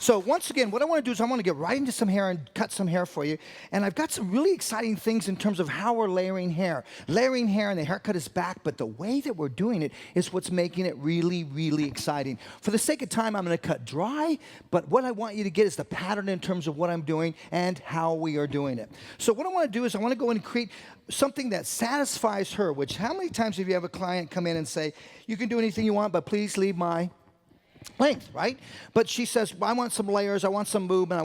So once again, what I want to do is I want to get right into some hair and cut some hair for you. And I've got some really exciting things in terms of how we're layering hair. Layering hair and the haircut is back, but the way that we're doing it is what's making it really, really exciting. For the sake of time, I'm going to cut dry, but what I want you to get is the pattern in terms of what I'm doing and how we are doing it. So what I want to do is I want to go in and create something that satisfies her, which how many times have you have a client come in and say, you can do anything you want, but please leave my length, right? But she says, well, I want some layers, I want some movement,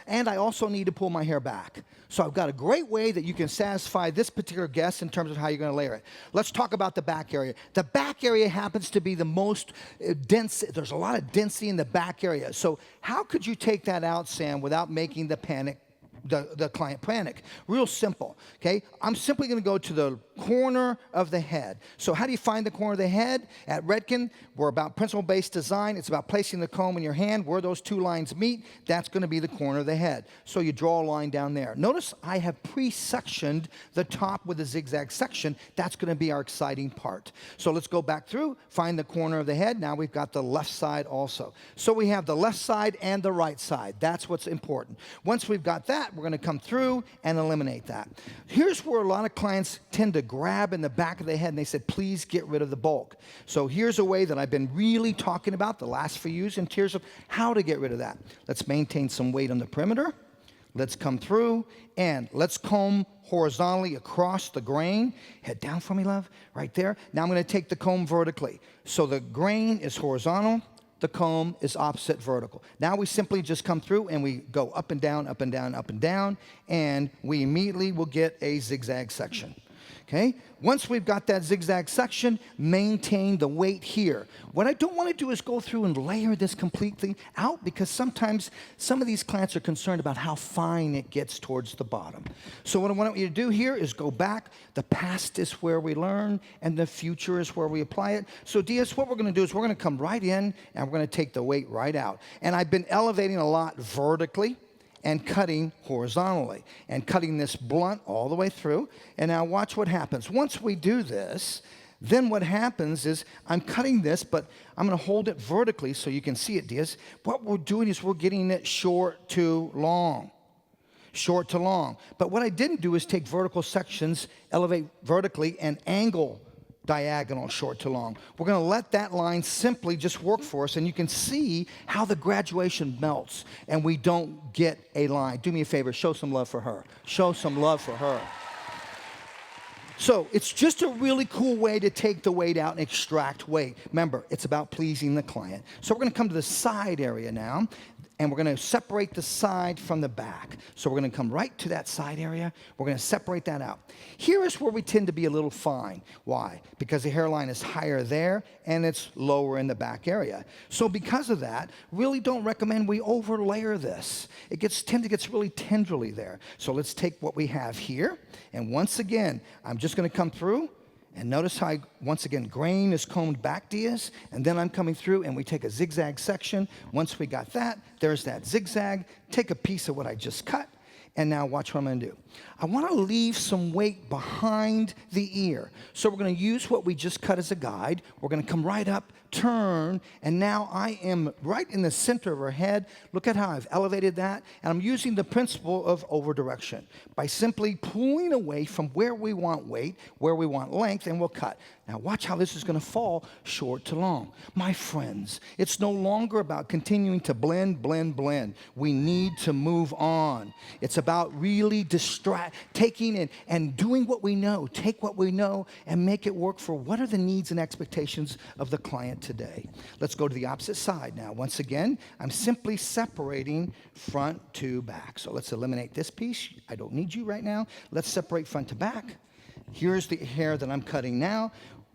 and I also need to pull my hair back. So I've got a great way that you can satisfy this particular guest in terms of how you're going to layer it. Let's talk about the back area. The back area happens to be the most dense. There's a lot of density in the back area. So how could you take that out, Sam, without making the client panic? Real simple, okay? I'm simply going to go to the corner of the head. So how do you find the corner of the head? At Redken, we're about principle-based design. It's about placing the comb in your hand. Where those two lines meet, that's going to be the corner of the head. So you draw a line down there. Notice I have pre-sectioned the top with a zigzag section. That's going to be our exciting part. So let's go back through, find the corner of the head. Now we've got the left side also. So we have the left side and the right side. That's what's important. Once we've got that, we're going to come through and eliminate that. Here's where a lot of clients tend to grab in the back of the head and they said, please get rid of the bulk. So here's a way that I've been really talking about the last few years in terms of how to get rid of that. Let's maintain some weight on the perimeter. Let's come through and let's comb horizontally across the grain. Head down for me, love, right there. Now I'm going to take the comb vertically. So the grain is horizontal. The comb is opposite vertical. Now we simply just come through and we go up and down, up and down, up and down, and we immediately will get a zigzag section. Okay? Once we've got that zigzag section, maintain the weight here. What I don't want to do is go through and layer this completely out because sometimes some of these clients are concerned about how fine it gets towards the bottom. So what I want you to do here is go back. The past is where we learn and the future is where we apply it. So Diaz, what we're going to do is we're going to come right in and we're going to take the weight right out. And I've been elevating a lot vertically and cutting horizontally, and cutting this blunt all the way through. And now watch what happens. Once we do this, then what happens is I'm cutting this, but I'm going to hold it vertically so you can see it, Diaz. What we're doing is we're getting it short to long. Short to long. But what I didn't do is take vertical sections, elevate vertically, and angle diagonal short to long. We're going to let that line simply just work for us, and you can see how the graduation melts, and we don't get a line. Do me a favor, show some love for her. Show some love for her. So it's just a really cool way to take the weight out and extract weight. Remember, it's about pleasing the client. So we're going to come to the side area now. And we're going to separate the side from the back. So we're going to come right to that side area. We're going to separate that out. Here is where we tend to be a little fine. Why? Because the hairline is higher there and it's lower in the back area. So because of that, really don't recommend we overlayer this. It gets really tenderly there. So let's take what we have here. And once again, I'm just going to come through. And notice how, once again, grain is combed back, Diaz, and then I'm coming through and we take a zigzag section. Once we got that, there's that zigzag. Take a piece of what I just cut, and now watch what I'm going to do. I want to leave some weight behind the ear. So we're going to use what we just cut as a guide. We're going to come right up, turn, and now I am right in the center of her head. Look at how I've elevated that. And I'm using the principle of overdirection by simply pulling away from where we want weight, where we want length, and we'll cut. Now watch how this is going to fall short to long. My friends, it's no longer about continuing to blend, blend, blend. We need to move on. It's about really taking and doing what we know. Take what we know and make it work for what are the needs and expectations of the client today. Let's go to the opposite side now. Once again, I'm simply separating front to back. So let's eliminate this piece. I don't need you right now. Let's separate front to back. Here's the hair that I'm cutting now.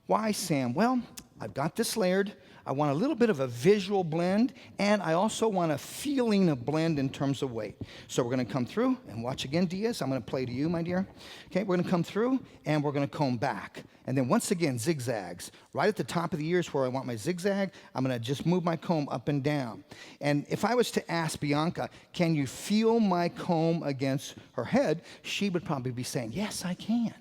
Why, Sam? Well, I've got this layered. I want a little bit of a visual blend, and I also want a feeling of blend in terms of weight. So we're going to come through, and watch again, Diaz. I'm going to play to you, my dear. Okay, we're going to come through, and we're going to comb back. And then once again, zigzags. Right at the top of the ears where I want my zigzag, I'm going to just move my comb up and down. And if I was to ask Bianca, can you feel my comb against her head, she would probably be saying, yes, I can.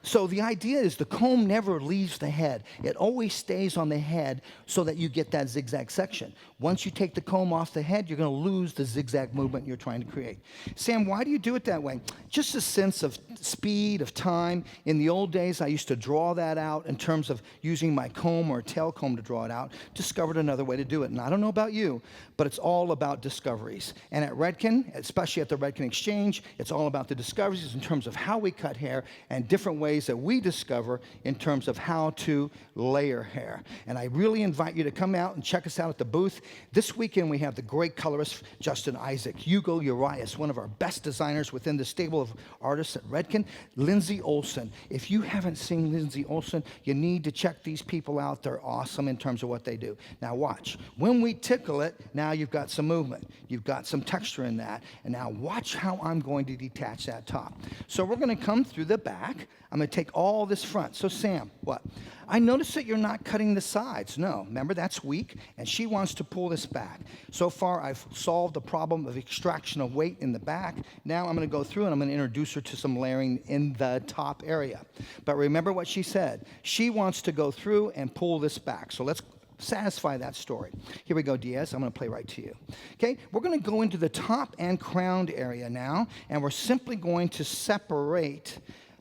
So the idea is the comb never leaves the head. It always stays on the head so that you get that zigzag section. Once you take the comb off the head, you're going to lose the zigzag movement you're trying to create. Sam, why do you do it that way? Just a sense of speed, of time. In the old days, I used to draw that out in terms of using my comb or tail comb to draw it out. Discovered another way to do it. And I don't know about you, but it's all about discoveries. And at Redken, especially at the Redken Exchange, it's all about the discoveries in terms of how we cut hair and different ways that we discover in terms of how to layer hair. And I really invite you to come out and check us out at the booth. This weekend we have the great colorist Justin Isaac, Hugo Urias, one of our best designers within the stable of artists at Redken, Lindsay Olson. If you haven't seen Lindsay Olson, you need to check these people out. They're awesome in terms of what they do. Now watch. When we tickle it, now you've got some movement. You've got some texture in that. And now watch how I'm going to detach that top. So we're going to come through the back. I'm going to take all this front. So Sam, what? I notice that you're not cutting the sides. No, remember that's weak, and she wants to pull this back. So far, I've solved the problem of extraction of weight in the back. Now I'm going to go through and I'm going to introduce her to some layering in the top area. But remember what she said. She wants to go through and pull this back. So let's satisfy that story. Here we go, Diaz. I'm going to play right to you. Okay, we're going to go into the top and crowned area now, and we're simply going to separate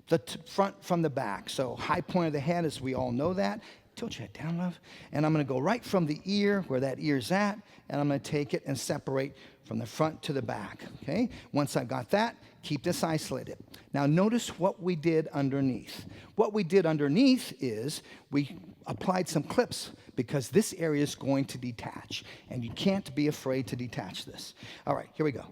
the front from the back. So high point of the head, as we all know that. Tilt your head down, love. And I'm going to go right from the ear, where that ear's at, and I'm going to take it and separate from the front to the back. Okay? Once I've got that, keep this isolated. Now notice what we did underneath. What we did underneath is we applied some clips because this area is going to detach, and you can't be afraid to detach this. All right, here we go.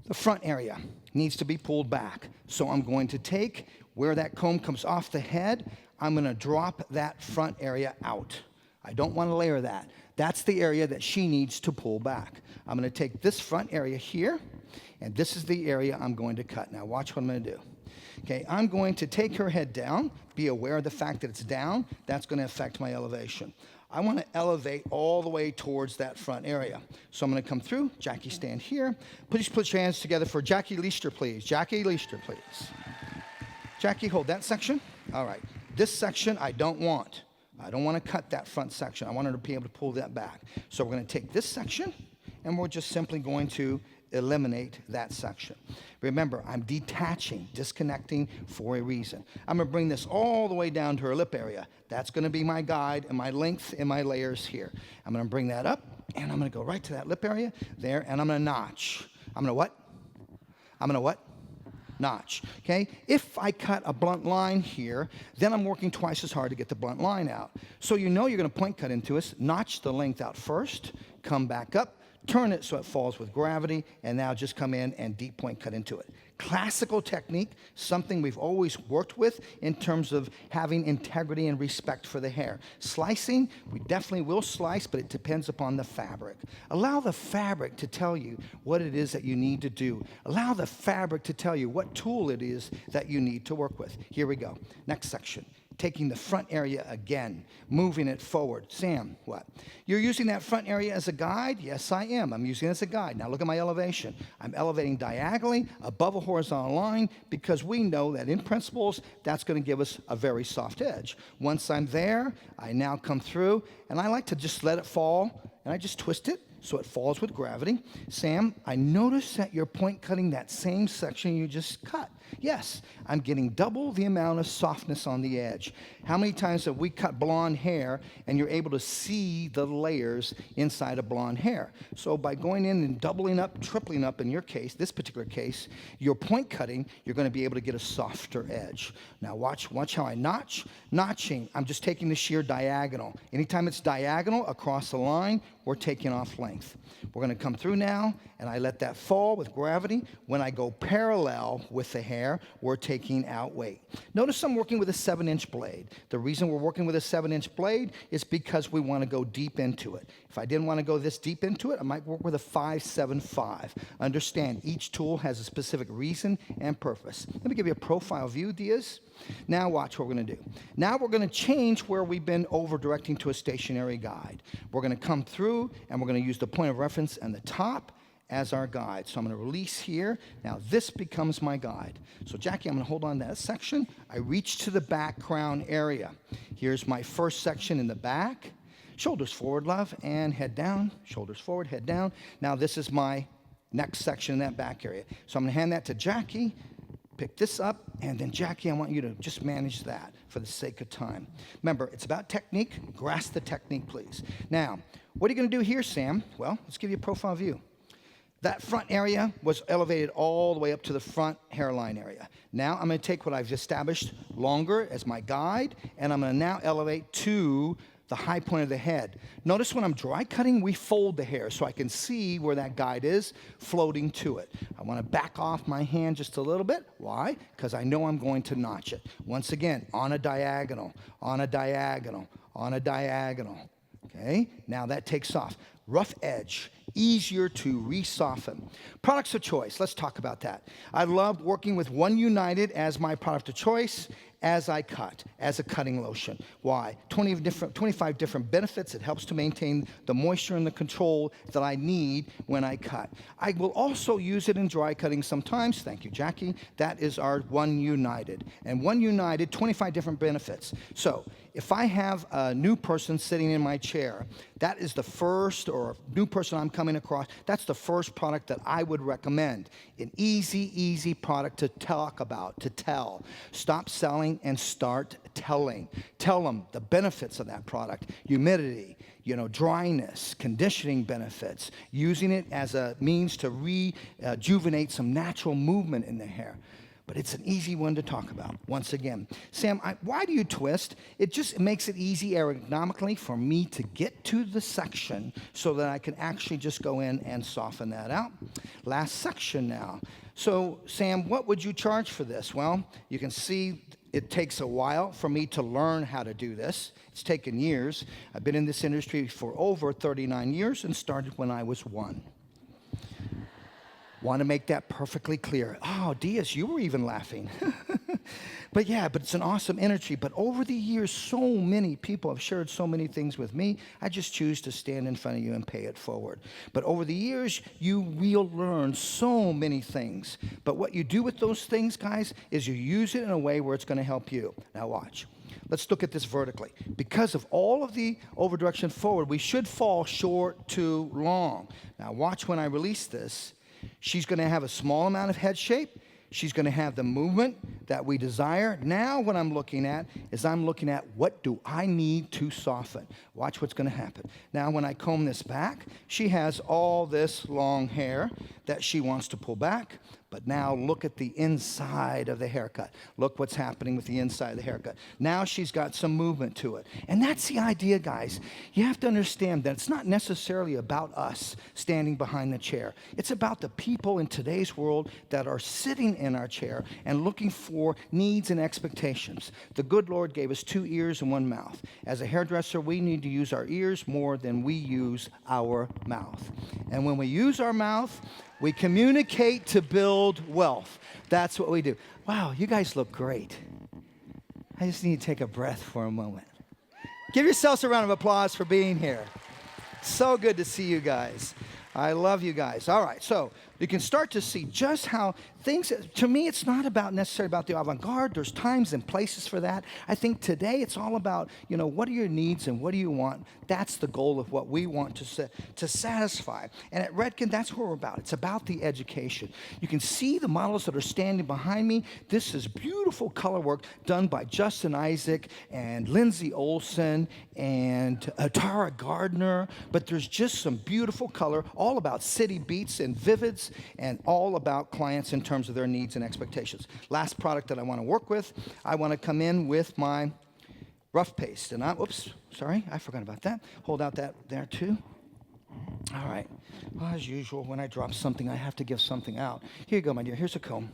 The front area needs to be pulled back. So I'm going to take where that comb comes off the head, I'm going to drop that front area out. I don't want to layer that. That's the area that she needs to pull back. I'm going to take this front area here, and this is the area I'm going to cut. Now watch what I'm going to do. Okay, I'm going to take her head down. Be aware of the fact that it's down. That's going to affect my elevation. I want to elevate all the way towards that front area. So I'm going to come through. Jackie, stand here. Please put your hands together for Jackie Leister, please. Jackie Leister, please. Jackie, hold that section. All right. This section I don't want. I don't want to cut that front section. I want her to be able to pull that back. So we're going to take this section, and we're just simply going to eliminate that section. Remember, I'm detaching, disconnecting for a reason. I'm going to bring this all the way down to her lip area. That's going to be my guide and my length and my layers here. I'm going to bring that up, and I'm going to go right to that lip area there, and I'm going to notch. I'm going to what? I'm going to what? Notch. Okay? If I cut a blunt line here, then I'm working twice as hard to get the blunt line out. So you know you're going to point cut into us. Notch the length out first, come back up, turn it so it falls with gravity, and now just come in and deep point cut into it. Classical technique, something we've always worked with in terms of having integrity and respect for the hair. Slicing, we definitely will slice, but it depends upon the fabric. Allow the fabric to tell you what it is that you need to do. Allow the fabric to tell you what tool it is that you need to work with. Here we go. Next section. Taking the front area again, moving it forward. Sam, what? You're using that front area as a guide? Yes, I am. I'm using it as a guide. Now look at my elevation. I'm elevating diagonally above a horizontal line because we know that in principles, that's going to give us a very soft edge. Once I'm there, I now come through, and I like to just let it fall, and I just twist it so it falls with gravity. Sam, I notice that you're point cutting that same section you just cut. Yes, I'm getting double the amount of softness on the edge. How many times have we cut blonde hair and you're able to see the layers inside of blonde hair? So by going in and doubling up, tripling up in your case, this particular case, your point cutting, you're going to be able to get a softer edge. Now watch how I notch. Notching, I'm just taking the shear diagonal. Anytime it's diagonal across the line, we're taking off length. We're going to come through now, and I let that fall with gravity. When I go parallel with the hair, we're taking out weight. Notice I'm working with a 7-inch blade. The reason we're working with a 7-inch blade is because we want to go deep into it. If I didn't want to go this deep into it, I might work with a 575. Understand, each tool has a specific reason and purpose. Let me give you a profile view, Diaz. Now watch what we're going to do. Now we're going to change where we've been over-directing to a stationary guide. We're going to come through, and we're going to use the point of reference on the top as our guide. So I'm going to release here. Now this becomes my guide. So Jackie, I'm going to hold on to that section. I reach to the back crown area. Here's my first section in the back. Shoulders forward, love, and head down. Shoulders forward, head down. Now this is my next section in that back area. So I'm going to hand that to Jackie. Pick this up, and then Jackie, I want you to just manage that for the sake of time. Remember, it's about technique. Grasp the technique, please. Now, what are you going to do here, Sam? Well, let's give you a profile view. That front area was elevated all the way up to the front hairline area. Now I'm going to take what I've established longer as my guide, and I'm going to now elevate to the high point of the head. Notice when I'm dry cutting, we fold the hair so I can see where that guide is floating to it. I want to back off my hand just a little bit. Why? Because I know I'm going to notch it. Once again, on a diagonal, on a diagonal, on a diagonal. Okay? Now that takes off. Rough edge, easier to re-soften. Products of choice, let's talk about that. I loved working with One United as my product of choice as I cut, as a cutting lotion. Why? 25 different benefits. It helps to maintain the moisture and the control that I need when I cut. I will also use it in dry cutting sometimes. Thank you, Jackie. That is our One United. And One United, 25 different benefits. So if I have a new person sitting in my chair, that is the first, or a new person I'm coming across, that's the first product that I would recommend. An easy product to talk about, to tell. Stop selling and start telling. Tell them the benefits of that product. Humidity, dryness, conditioning benefits, using it as a means to rejuvenate some natural movement in the hair. But it's an easy one to talk about. Once again, Sam, why do you twist? It just makes it easy ergonomically for me to get to the section so that I can actually just go in and soften that out. Last section now. So, Sam, what would you charge for this? Well, you can see it takes a while for me to learn how to do this. It's taken years. I've been in this industry for over 39 years and started when I was 1. Want to make that perfectly clear. Oh, Diaz, you were even laughing. But it's an awesome energy. But over the years, so many people have shared so many things with me. I just choose to stand in front of you and pay it forward. But over the years, you will learn so many things. But what you do with those things, guys, is you use it in a way where it's going to help you. Now watch. Let's look at this vertically. Because of all of the over-direction forward, we should fall short too long. Now watch when I release this. She's going to have a small amount of head shape. She's going to have the movement that we desire. Now what I'm looking at is what do I need to soften. Watch what's going to happen. Now when I comb this back, she has all this long hair that she wants to pull back. But now look at the inside of the haircut. Look what's happening with the inside of the haircut. Now she's got some movement to it. And that's the idea, guys. You have to understand that it's not necessarily about us standing behind the chair. It's about the people in today's world that are sitting in our chair and looking for needs and expectations. The good Lord gave us 2 ears and 1 mouth. As a hairdresser, we need to use our ears more than we use our mouth. And when we use our mouth, we communicate to build wealth. That's what we do. Wow, you guys look great. I just need to take a breath for a moment. Give yourselves a round of applause for being here. So good to see you guys. I love you guys. All right, so you can start to see just how things, to me, it's not necessarily about the avant-garde. There's times and places for that. I think today it's all about, what are your needs and what do you want? That's the goal of what we want to satisfy. And at Redken, that's what we're about. It's about the education. You can see the models that are standing behind me. This is beautiful color work done by Justin Isaac and Lindsay Olson and Tara Gardner. But there's just some beautiful color, all about city beats and vivids, and all about clients in terms of their needs and expectations. Last product that I want to work with, I want to come in with my rough paste. And I forgot about that. Hold out that there too. All right. Well, as usual, when I drop something, I have to give something out. Here you go, my dear. Here's a comb.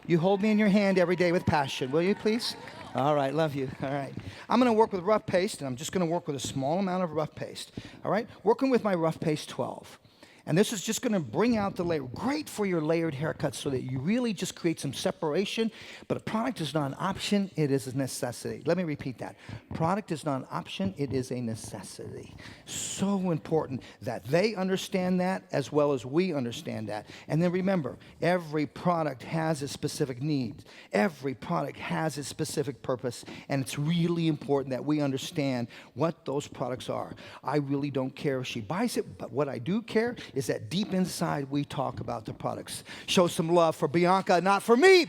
You hold me in your hand every day with passion, will you, please? All right, love you. All right. I'm going to work with rough paste, and I'm just going to work with a small amount of rough paste. All right? Working with my rough paste 12. And this is just going to bring out the layer. Great for your layered haircuts so that you really just create some separation. But a product is not an option, it is a necessity. Let me repeat that. Product is not an option, it is a necessity. So important that they understand that as well as we understand that. And then remember, every product has its specific needs. Every product has its specific purpose. And it's really important that we understand what those products are. I really don't care if she buys it, but what I do care is that deep inside we talk about the products. Show some love for Bianca, not for me.